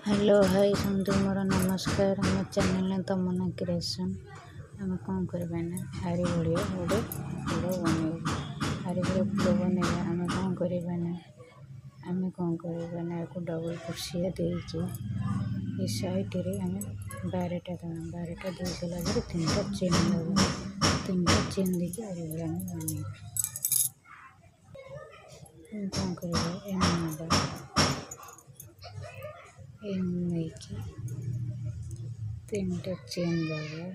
hello hi समझो मोर नमस्कार आम चैनल तमन्ना क्रिएशन आम कौन करवा ना हारी भाया गोटे फूल बनइबा हारी भाया फूल बनइबा आम कौन करवा ना आम कौन करवा ना या डबल कुर्सिया दे साइड आम 12टा देना 12टा दे सारा 3टा चेन दबा 3टा चेन देखिए हारी भाया आम बनइबा कौन करवा एमकी 3टा चेन दबा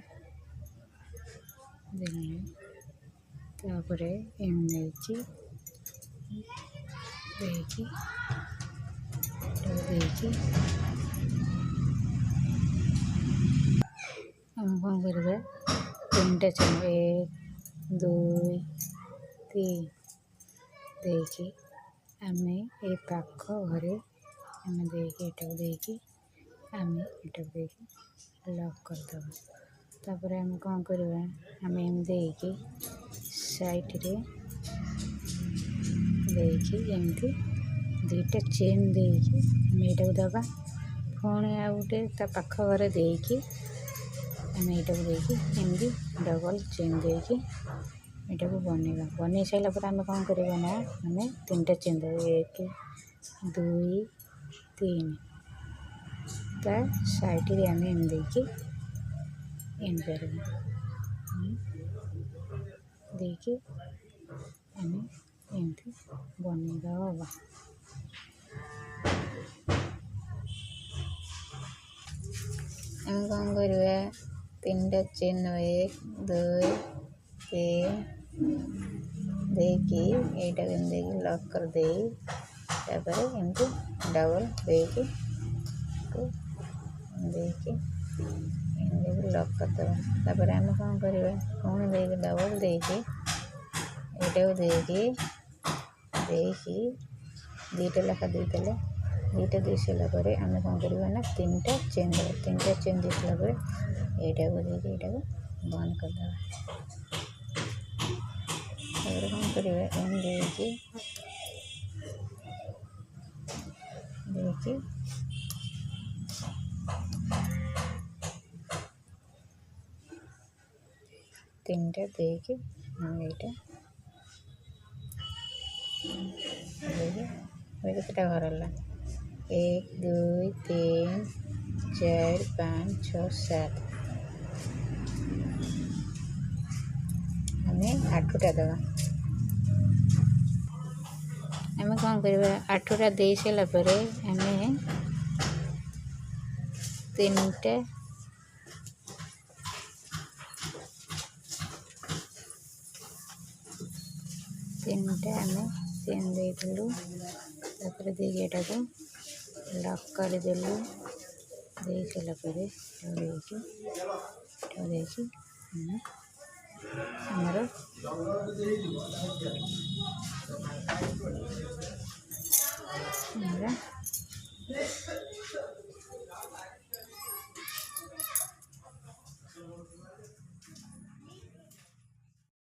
तापर एम देखी हम कौन करवा 3टा चेन 1 2 3 देखी आम ए पाख घरे आम देखी आम लॉक करदे तापर आम कौन करवा आम एम देखी साइड रे देखी एमती 2टा चेन देखी आम यहाँ दबा पुणी आ गए ता पाख घर देखी आम यहाँ देखी एमती डबल चेन देखी यहाँ को बनइबा बन सारापर आम कौन करवा ना आम 3टा चेन दे 1 2 3 ता साइड रे आम एम देखी एम करवा देखी आम एमती बनइबा आम कौन करवा 3टा चेन 1 2 3 देखी यहाँ देखी लॉक कर दे एमती डबल देखी लॉक करदे आम कौन करवा पुणी देखी डबल देखी यहाँ देखी 2टा लेखा देदेले 2टा दे सारापर आम कौन करवा ना 3टा चेन दे 3टा चेन दे सारापर यहाँ को देखी यहाँ को बंद करदे कौन करवा एम देखी 3टा देखी हम यहाँ केटा घर है 1 2 3 4 5 6 7 आम 8टा दबा आम कौन करवा 8टा दे सारापर आम 3टा आम चेन देदेलु तापर देखिए यहाँ को लॉक करदेलु दे सारापर देखी आमर